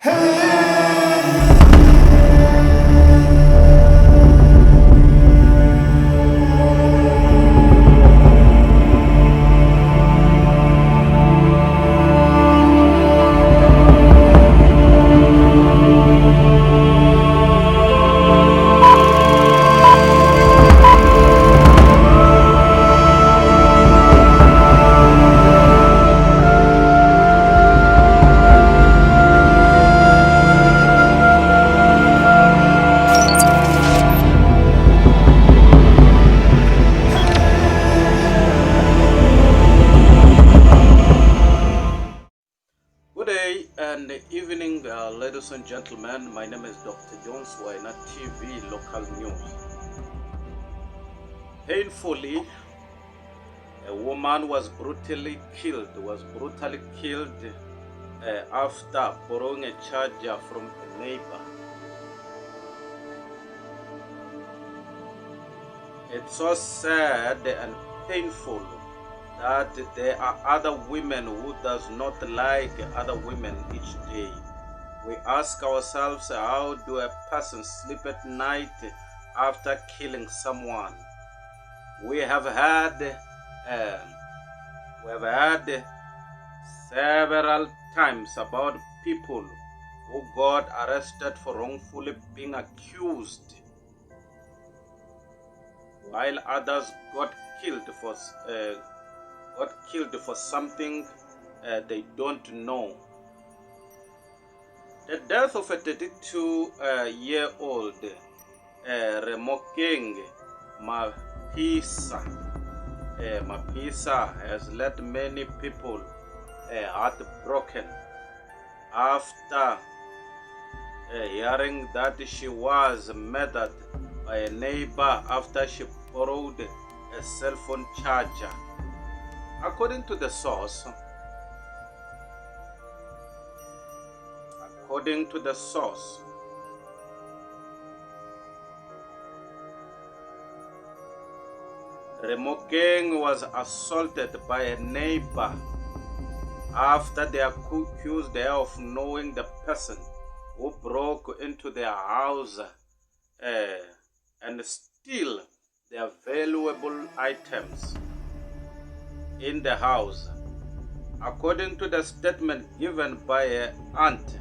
And evening, ladies and gentlemen. My name is Dr. Jones. We're in a TV local news. Painfully, a woman was brutally killed. After borrowing a charger from a neighbor. It's so sad and painful that there are other women who does not like other women each day. We ask ourselves, how do a person sleep at night after killing someone? We have had several times about people who got arrested for wrongfully being accused, while others got killed for something they don't know. The death of a 32-year-old Remokeng Mapisa has left many people heartbroken after hearing that she was murdered by a neighbor after she borrowed a cell phone charger. According to the source, Remokeng was assaulted by a neighbor after they accused her of knowing the person who broke into their house and steal their valuable items in the house. According to the statement given by her aunt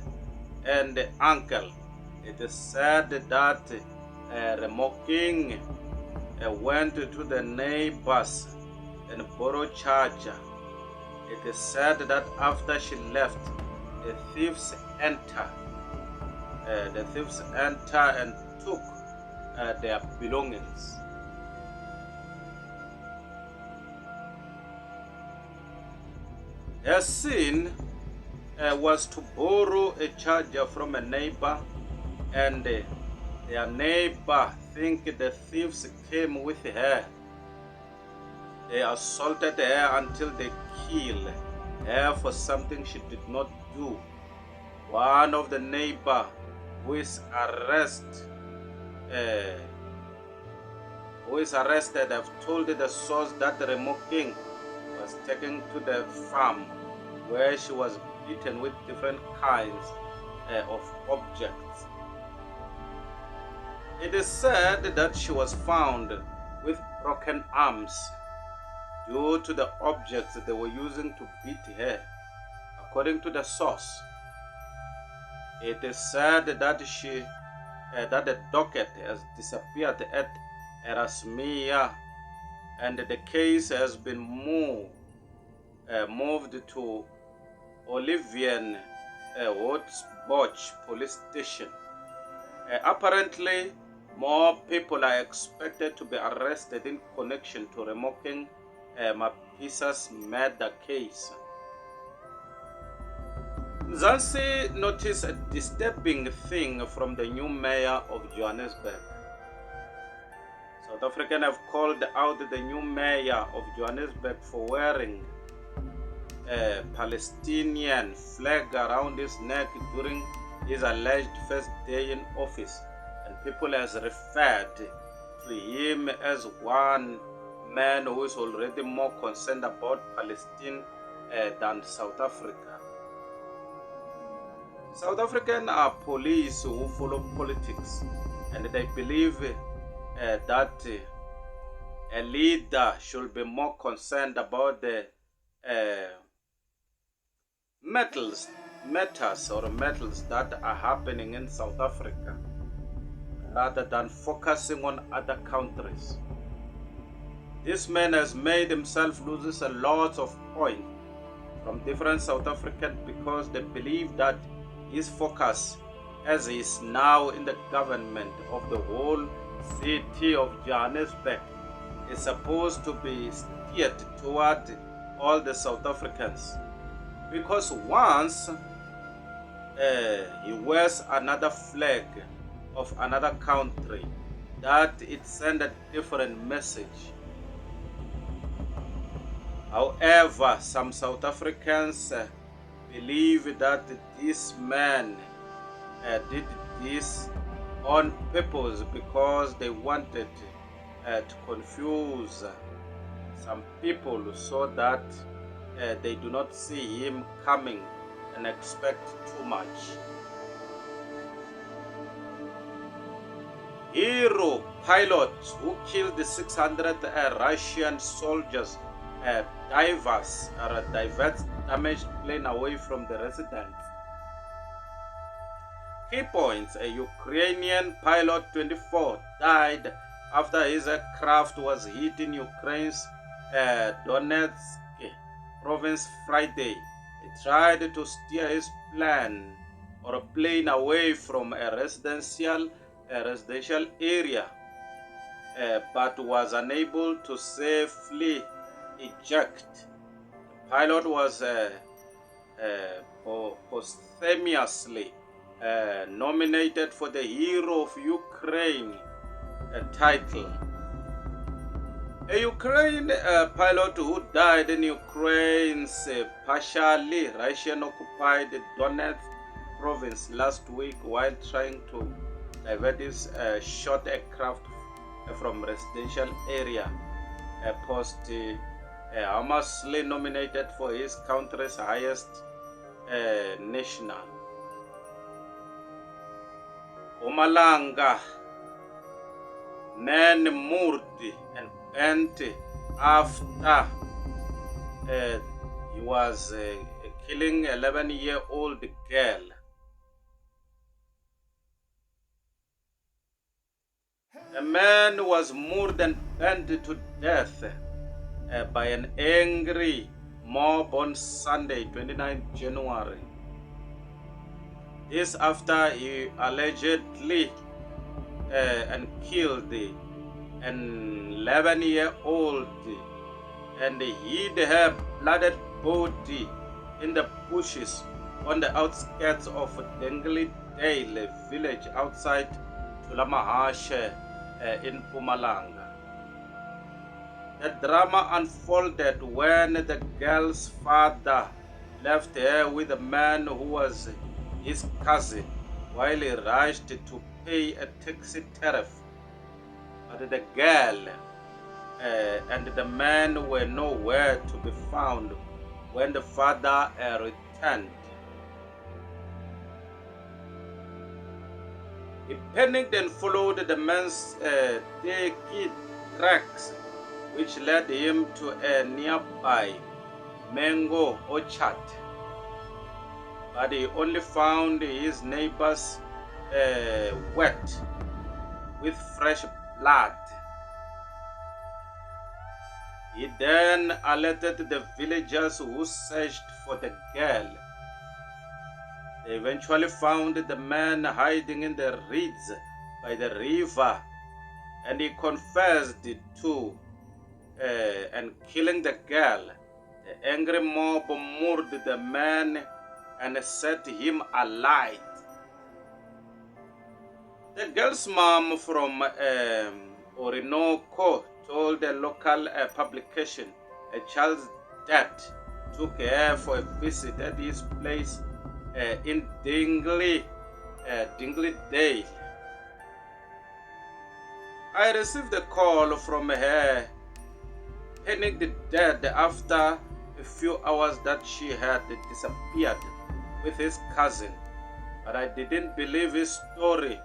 and uncle, it is said that Remokeng went to the neighbors and borrowed charger. It is said that after she left, the thieves enter and took their belongings. Her sin was to borrow a charger from a neighbor, and their neighbor think the thieves came with her. They assaulted her until they killed her for something she did not do. One of the neighbor who is arrested have told the source that Remokeng was taken to the farm where she was beaten with different kinds of objects. It is said that she was found with broken arms due to the objects they were using to beat her. According to the source, it is said that that the docket has disappeared at Erasmia, and the case has been moved to Olivian Hotsboch police station. Apparently, more people are expected to be arrested in connection to Remokeng Mapisa's murder case. Mzansi noticed a disturbing thing from the new mayor of Johannesburg. South Africans have called out the new mayor of Johannesburg for wearing a Palestinian flag around his neck during his alleged first day in office, and people has referred to him as one man who is already more concerned about Palestine than South Africa. South African are police who follow politics, and they believe that a leader should be more concerned about the matters that are happening in South Africa rather than focusing on other countries. This man has made himself loses a lot of points from different South Africans because they believe that his focus, as he is now in the government of the whole city of Johannesburg, is supposed to be steered toward all the South Africans. Because once he wears another flag of another country, that it sends a different message. However, some South Africans believe that this man did this on purpose because they wanted to confuse some people so that they do not see him coming and expect too much. Hero pilot who killed the 600 Russian soldiers diverts damaged plane away from the residents. Key points: a Ukrainian pilot 24 died after his aircraft was hit in Ukraine's Donetsk province Friday. He tried to steer his plane away from a residential area, but was unable to safely eject. The pilot was posthumously nominated for the Hero of Ukraine title. A Ukraine pilot who died in Ukraine's partially Russian-occupied Donetsk province last week while trying to divert his short aircraft from residential area, posthumously nominated for his country's highest national. Mpumalanga, man murdered and bent after he was killing 11-year-old girl. A man was murdered and burned to death by an angry mob on Sunday, 29 January. This after he allegedly and killed an 11-year-old and hid her blooded body in the bushes on the outskirts of Dingley-Dale village outside Thulamahashe in Mpumalanga. The drama unfolded when the girl's father left her with a man who was his cousin while he rushed to pay a taxi tariff. But the girl and the man were nowhere to be found when the father returned. He panicked and followed the man's taxi tracks, which led him to a nearby mango orchard. But he only found his neighbors wet with fresh blood. He then alerted the villagers who searched for the girl. They eventually found the man hiding in the reeds by the river, and he confessed to and killing the girl. The angry mob murdered the man and set him alight. The girl's mom from Orinoco told a local publication a child's dad took her for a visit at his place in Dingley-Dale. I received a call from her, panicked dead after a few hours that she had disappeared with his cousin. but I didn't believe his story.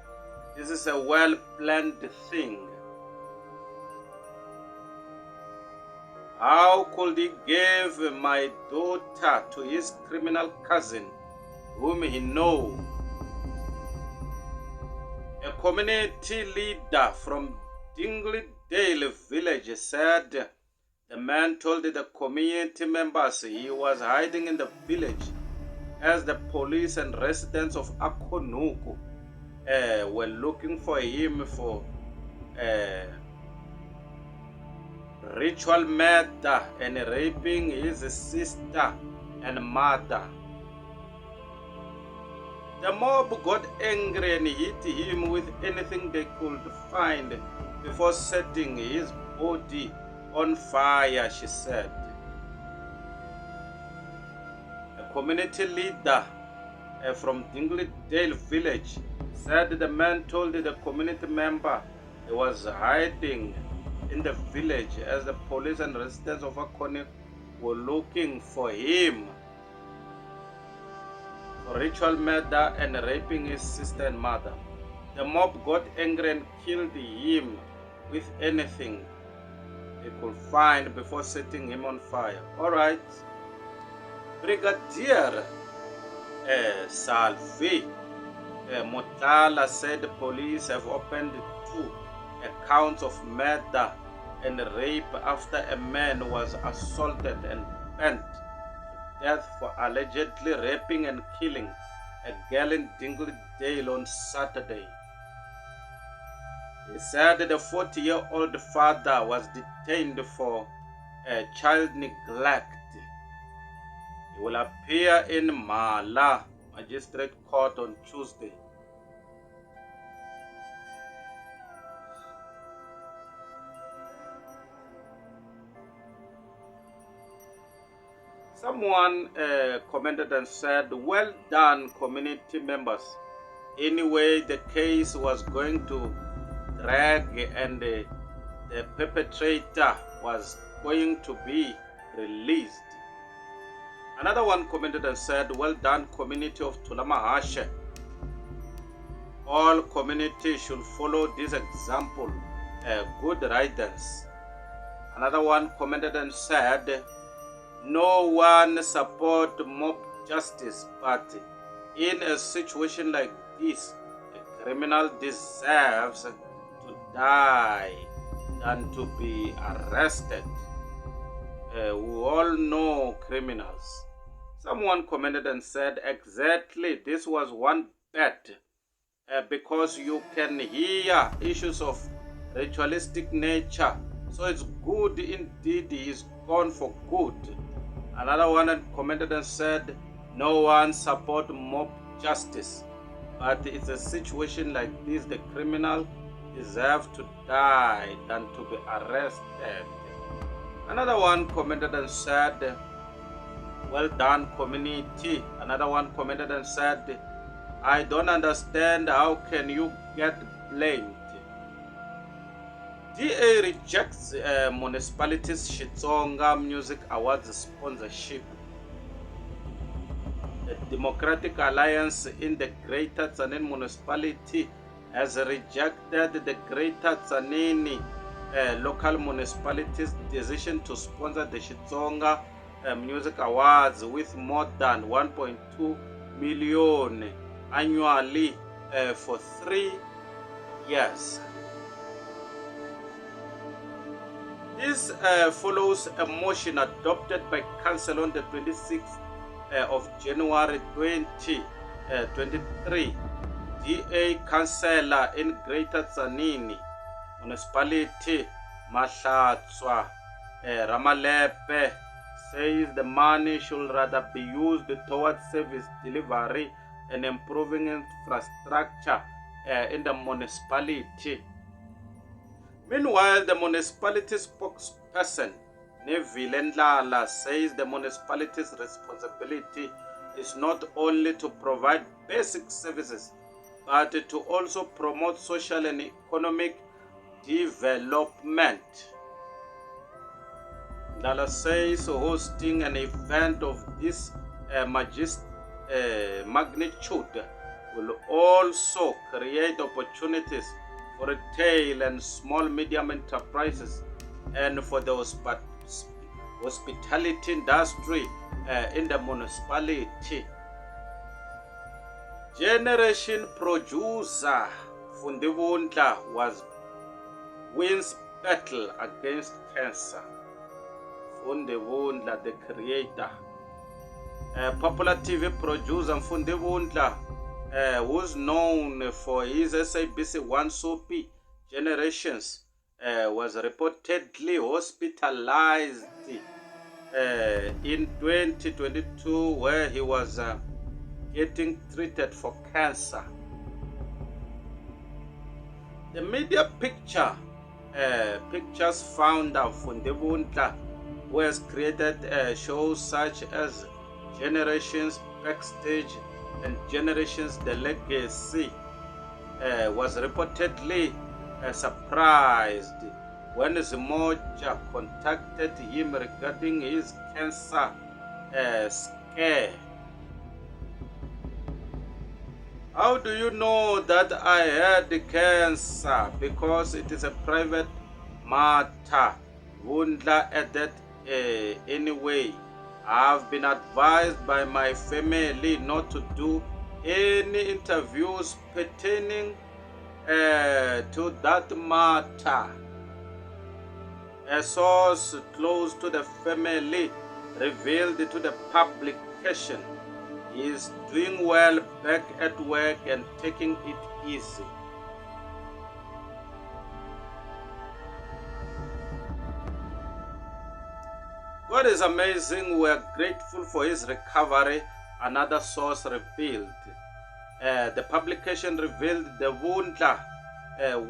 This is a well-planned thing. How could he give my daughter to his criminal cousin, whom he knows? A community leader from Dingley-Dale village said the man told the community members he was hiding in the village as the police and residents of Akonuku were looking for him for ritual murder and raping his sister and mother. The mob got angry and hit him with anything they could find before setting his body on fire, she said. A community leader from Dingley-Dale village said the man told the community member he was hiding in the village as the police and residents of Akone were looking for him for ritual murder and raping his sister and mother. The mob got angry and killed him with anything they could find before setting him on fire. All right. Brigadier Salve Motala said the police have opened 2 accounts of murder and rape after a man was assaulted and burnt to death for allegedly raping and killing a girl in Dingley-Dale on Saturday. He said the 40-year-old father was detained for child neglect. He will appear in Mala Magistrate Court on Tuesday. Someone commented and said, "Well done, community members. Anyway, the case was going to drag and the perpetrator was going to be released." Another one commented and said, "Well done, community of Tulamahashe. All communities should follow this example. Good riddance." Another one commented and said, "No one support mob justice, but in a situation like this, a criminal deserves to die than to be arrested. We all know criminals." Someone commented and said, "Exactly, this was one bet because you can hear issues of ritualistic nature. So it's good indeed, he is gone for good." Another one commented and said, "No one support mob justice, but it's a situation like this, the criminal deserves to die than to be arrested." Another one commented and said, "Well done, community." Another one commented and said, "I don't understand, how can you get blamed?" DA rejects municipalities' Xitsonga Music Awards sponsorship. The Democratic Alliance in the Greater Tzaneen municipality has rejected the Greater Tzaneen local municipality's decision to sponsor the Xitsonga Music Awards with more than 1.2 million annually for 3 years. This follows a motion adopted by Council on the 26th of January 2023. DA Councillor in Greater Tzaneen Municipality, Mahlatswa Ramalepe, says the money should rather be used towards service delivery and improving infrastructure in the municipality. Meanwhile, the municipality spokesperson, Neville Ndlala, says the municipality's responsibility is not only to provide basic services, but to also promote social and economic development. Ndlala says hosting an event of this magnitude will also create opportunities for retail and small medium enterprises and for the hospitality industry in the municipality. Generation producer Fundibundla wins battle against cancer. Fundibundla, the creator. Popular TV producer Fundibundla, who's known for his SABC 1 soapy Generations, was reportedly hospitalized in 2022 where he was getting treated for cancer. The media pictures founder Fundibundla, who has created shows such as Generations Backstage and Generations The Legacy, was reportedly surprised when Zimoja contacted him regarding his cancer scare. How do you know that I had cancer? Because it is a private matter. Wundla added, anyway, I've been advised by my family not to do any interviews pertaining to that matter. A source close to the family revealed to the publication he is doing well back at work and taking it easy. God is amazing. We are grateful for his recovery, another source revealed. The publication revealed the Wundla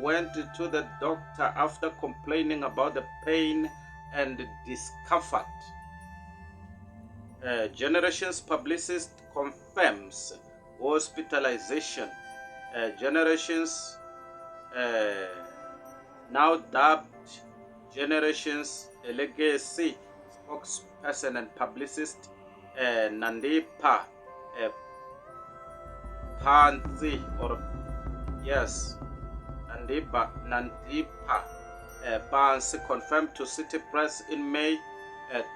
went to the doctor after complaining about the pain and discomfort. Generations publicist confirms hospitalization. Generations, now dubbed Generations Legacy, spokesperson and publicist Nandipa Panzi, or yes, Nandipa Panzi confirmed to City Press in May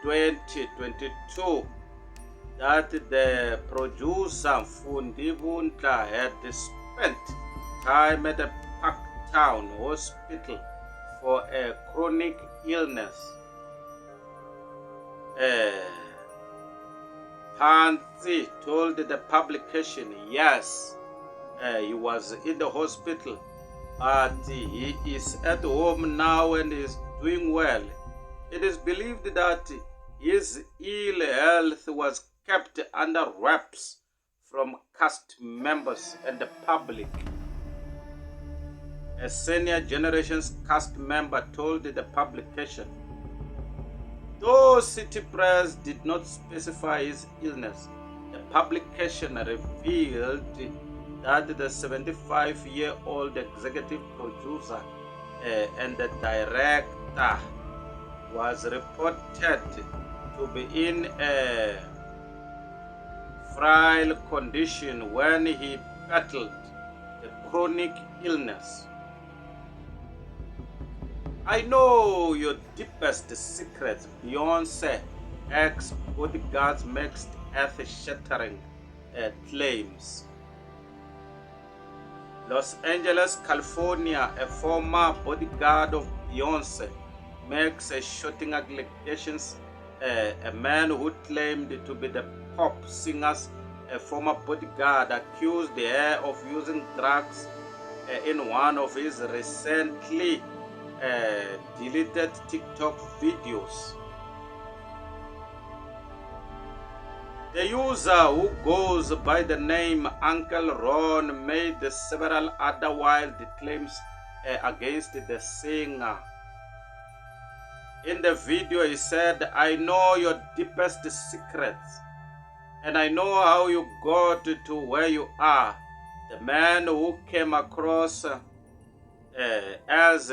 2022 that the producer Fundibundla had spent time at a Parktown hospital for a chronic illness. Panzi told the publication, yes, he was in the hospital, but he is at home now and is doing well. It is believed that his ill health was kept under wraps from cast members and the public. A senior Generations cast member told the publication, though City Press did not specify his illness, the publication revealed that the 75-year-old executive producer and the director was reported to be in a frail condition when he battled the chronic illness. I know your deepest secrets, Beyonce ex-bodyguards makes earth-shattering claims. Los Angeles, California, a former bodyguard of Beyonce makes shocking allegations. A man who claimed to be the pop singer's former bodyguard accused her of using drugs in one of his recently deleted TikTok videos. The user, who goes by the name Uncle Ron, made several other wild claims against the singer. In the video, he said, I know your deepest secrets, and I know how you got to where you are. The man who came across as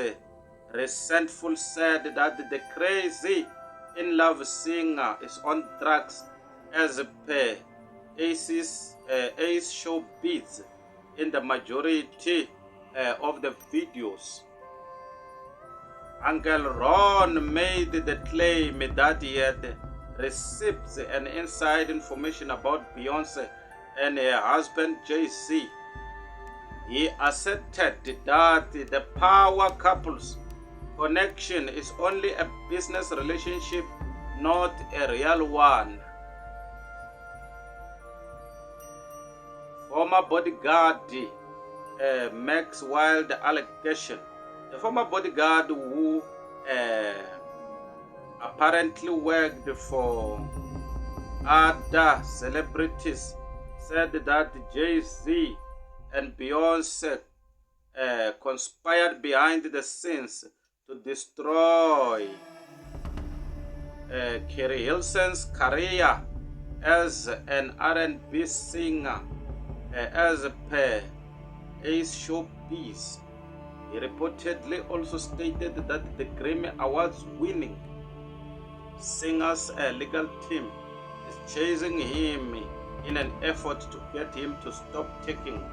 resentful said that the crazy in-love singer is on drugs as per Ace Showbiz. in the majority of the videos. Uncle Ron made the claim that he had received an inside information about Beyonce and her husband Jay-Z. He asserted that the power couple's connection is only a business relationship, not a real one. Former bodyguard makes wild allegation. The former bodyguard who apparently worked for other celebrities said that Jay-Z and Beyonce conspired behind the scenes to destroy Kerry Hilson's career as an R&B singer, as per Ace Showbiz. He reportedly also stated that the Grammy Awards winning singer's legal team is chasing him in an effort to get him to stop taking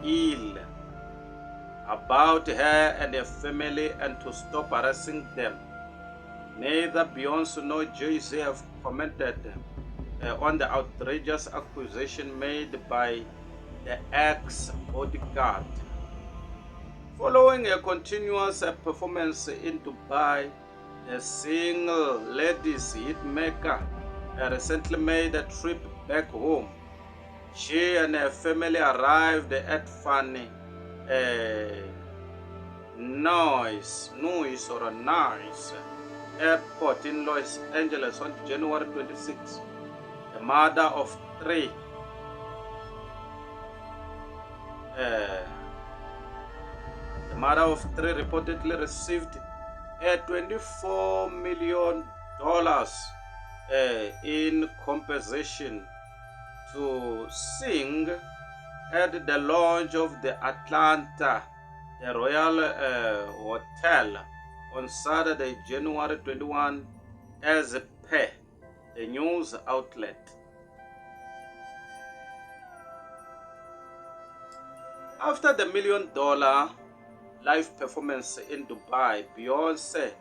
ill about her and her family and to stop harassing them. Neither Beyonce nor Jay-Z have commented on the outrageous accusation made by the ex-bodyguard. Following a continuous performance in Dubai, the single ladies hitmaker recently made a trip back home. She and her family arrived at Funny Noise Airport in Los Angeles on January 26. The mother of three reportedly received $24 million in compensation to sing at the launch of the Atlanta Royal Hotel on Saturday, January 21, as per the news outlet. After the $1 million live performance in Dubai, Beyonce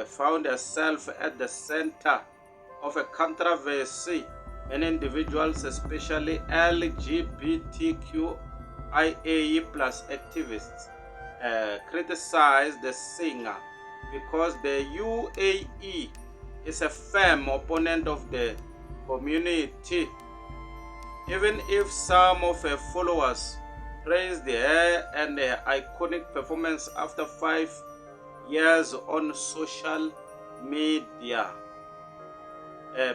found herself at the center of a controversy. Many individuals, especially LGBTQIA+ activists, criticized the singer because the UAE is a firm opponent of the community. Even if some of her followers praised her and her iconic performance after 5 years on social media.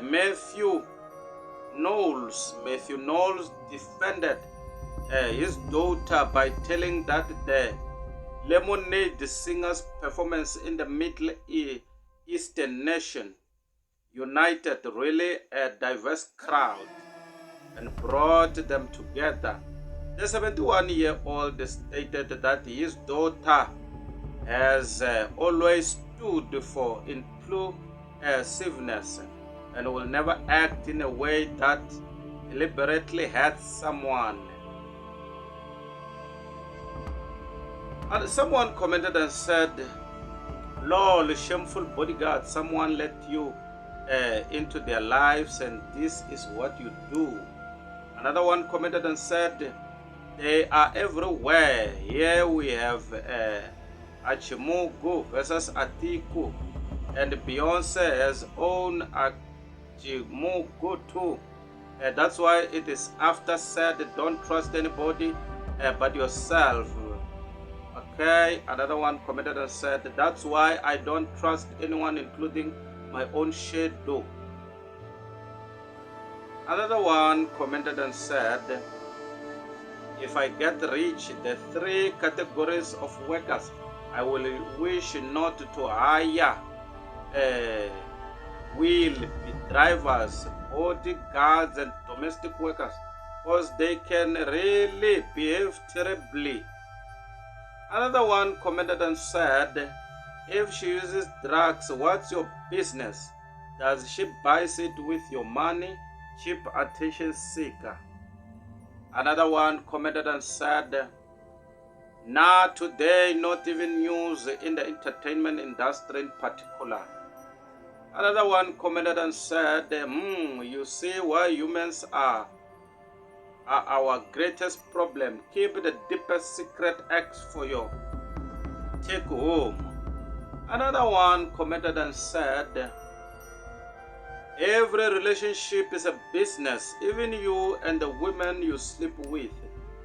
Matthew Knowles defended his daughter by telling that the Lemonade singer's performance in the Middle Eastern nation united really a diverse crowd and brought them together. The 71-year-old stated that his daughter has always stood for inclusiveness and will never act in a way that deliberately hurts someone. And someone commented and said, "Lol, shameful bodyguard, someone let you into their lives and this is what you do." Another one commented and said, "They are everywhere. Here we have Achimugu versus Atiku, and Beyonce has own Achimugu too. That's why it is after said, don't trust anybody but yourself." Okay, another one commented and said, "That's why I don't trust anyone, including my own shadow." Another one commented and said, "If I get rich, the 3 categories of workers I will wish not to hire will be drivers, bodyguards, and domestic workers, because they can really behave terribly." Another one commented and said, "If she uses drugs, what's your business? Does she buy it with your money? Cheap attention seeker." Another one commented and said, "Nah, today not even news in the entertainment industry in particular." Another one commented and said, you see why humans are our greatest problem. Keep the deepest secret acts for your take home. Another one commented and said, every relationship is a business. Even you and the women you sleep with,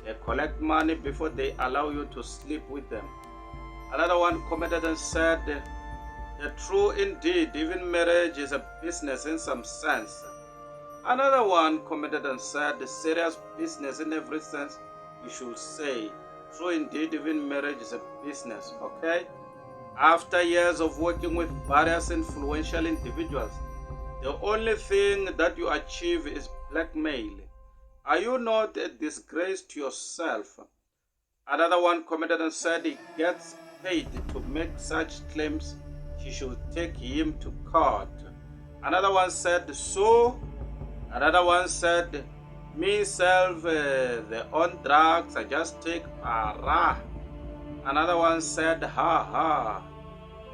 they collect money before they allow you to sleep with them. Another one commented and said, true indeed, even marriage is a business in some sense. Another one commented and said, serious business in every sense, you should say. True indeed, even marriage is a business, okay? After years of working with various influential individuals, the only thing that you achieve is blackmail. Are you not a disgrace to yourself? Another one commented and said he gets paid to make such claims. She should take him to court. Another one said, so? Another one said, me self, the on drugs, I just take para. Another one said, ha ha.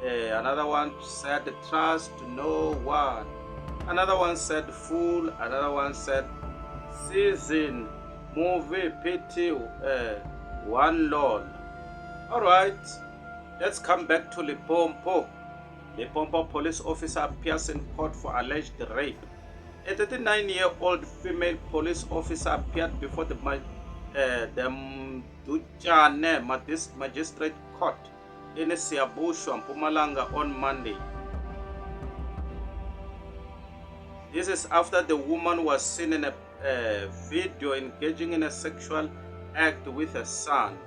Another one said, trust no one. Another one said, fool. Another one said, season, movie, pity, one lol. Alright, let's come back to Limpopo. Limpopo police officer appears in court for alleged rape. A 39-year-old female police officer appeared before the Judgement magistrate court in Siabushu, Mpumalanga on Monday. This is after the woman was seen in a video engaging in a sexual act with her son.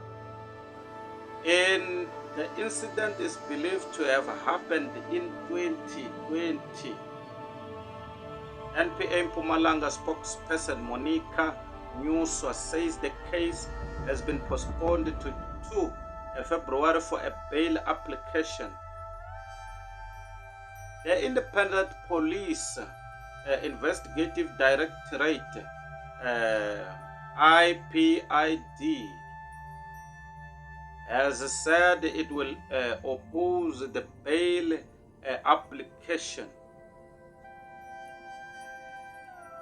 And the incident is believed to have happened in 2020. NPA Mpumalanga spokesperson Monica Nyuswa says the case has been postponed to 2 February for a bail application. The Independent Police Investigative Directorate, IPID, has said it will oppose the bail application.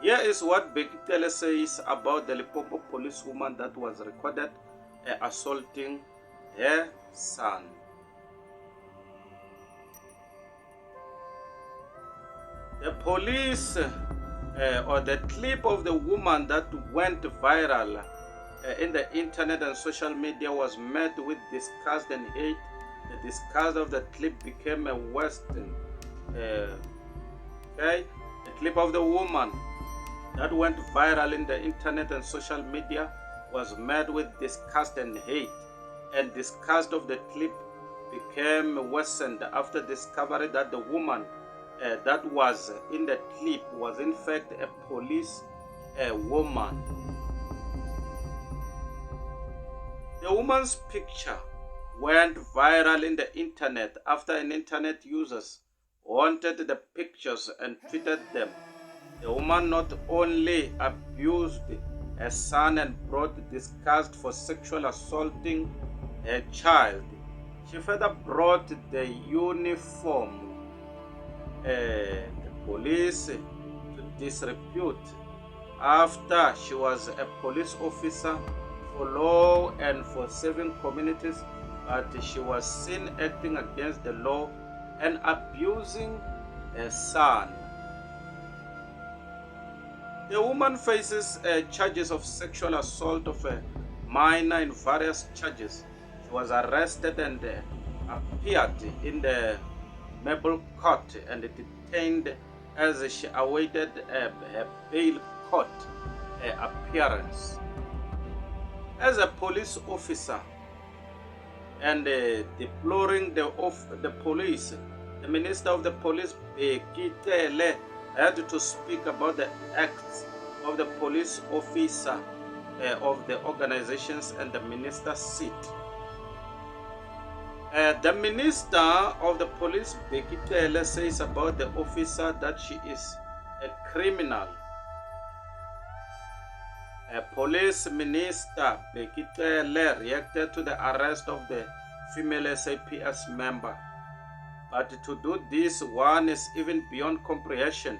Here is what Bheki Cele says about the Limpopo policewoman that was recorded assaulting her son. The police, or the clip of the woman that went viral in the internet and social media, was met with disgust and hate. The disgust of the clip became a Western. The clip of the woman that went viral in the internet and social media was met with disgust and hate, and disgust of the clip became worsened after discovery that the woman that was in the clip was in fact a police woman. The woman's picture went viral in the internet after an internet users wanted the pictures and tweeted them. The woman not only abused her son and brought disgust for sexual assaulting her child, she further brought the uniform, the police, to disrepute after she was a police officer for law and for saving communities, but she was seen acting against the law and abusing her son. The woman faces charges of sexual assault of a minor in various charges. She was arrested and appeared in the Mabel court and detained as she awaited her bail court appearance. As a police officer and deploring the police, the Minister of the Police, Bheki Cele, had to speak about the acts of the police officer of the organizations and the minister's seat. The Minister of the Police, Bheki Cele, says about the officer that she is a criminal. Police Minister Bheki Cele reacted to the arrest of the female SAPS member. But to do this, one is even beyond comprehension.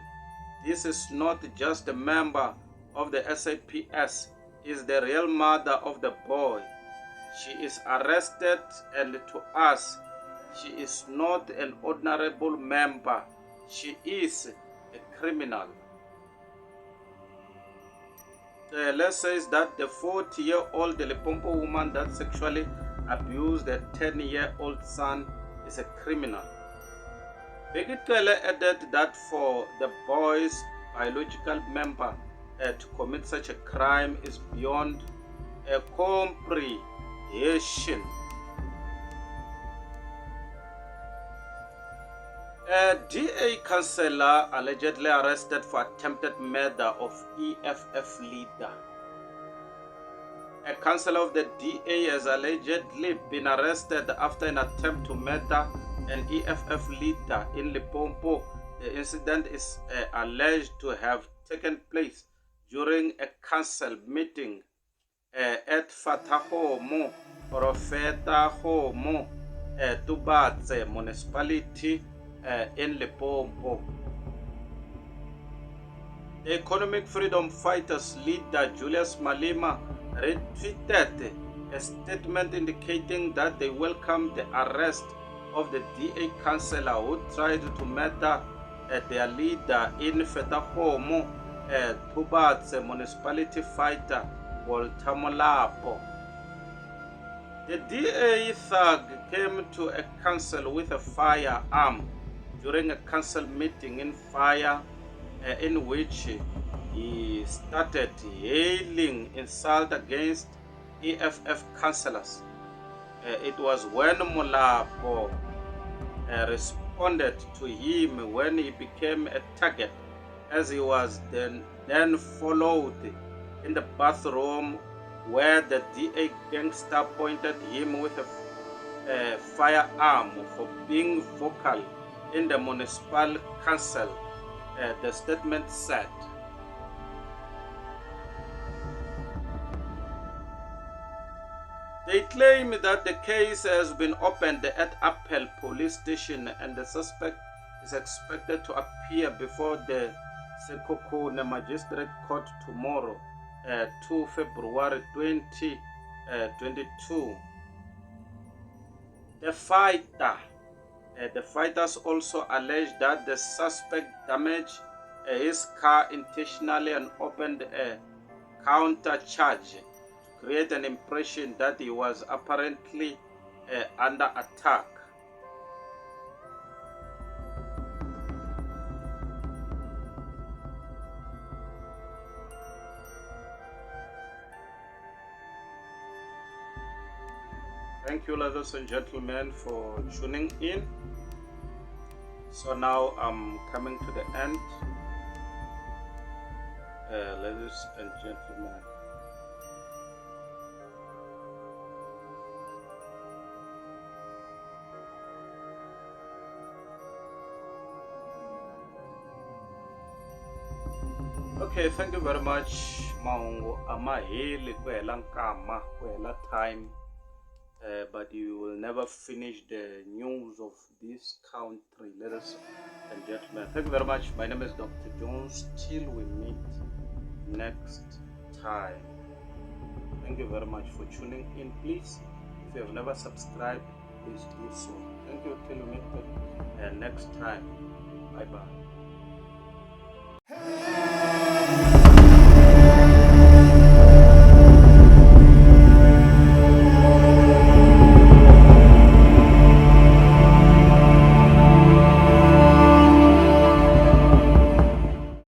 This is not just a member of the SAPS, is the real mother of the boy. She is arrested, and to us, she is not an honorable member. She is a criminal. Let's say that the 40-year-old Limpopo woman that sexually abused a 10-year-old son is a criminal. Bheki Cele added that for the boy's biological member to commit such a crime is beyond a comprehension. A DA councillor allegedly arrested for attempted murder of EFF leader. A councillor of the DA has allegedly been arrested after an attempt to murder an EFF leader in Limpopo. The incident is alleged to have taken place during a council meeting at Fatahomo, Profetahomo, Tubatse municipality in Limpopo. The Economic Freedom Fighters leader Julius Malema retweeted a statement indicating that they welcome the arrest of the DA councillor who tried to murder their leader in Fetahomo, Tubatse municipality fighter Walter Molapo. The DA thug came to a council with a firearm during a council meeting in which he started hailing insult against EFF councillors. It was when Molapo responded to him when he became a target, as he was then followed in the bathroom where the DA gangster pointed him with a firearm for being vocal in the municipal council, the statement said. They claim that the case has been opened at Appel police station and the suspect is expected to appear before the Sekokone Magistrate Court tomorrow, 2 February 2022. The fighters also allege that the suspect damaged his car intentionally and opened a counter charge to create an impression that he was apparently under attack. Thank you, ladies and gentlemen, for tuning in. So now I'm coming to the end. Ladies and gentlemen, okay, thank you very much. Maungo amaheli kwela nkama kwela time. But you will never finish the news of this country, ladies and gentlemen. Thank you very much. My name is Doctor Jonnes. Till we meet next time. Thank you very much for tuning in. Please, if you have never subscribed, please do so. Thank you. Till we meet next time. Bye bye.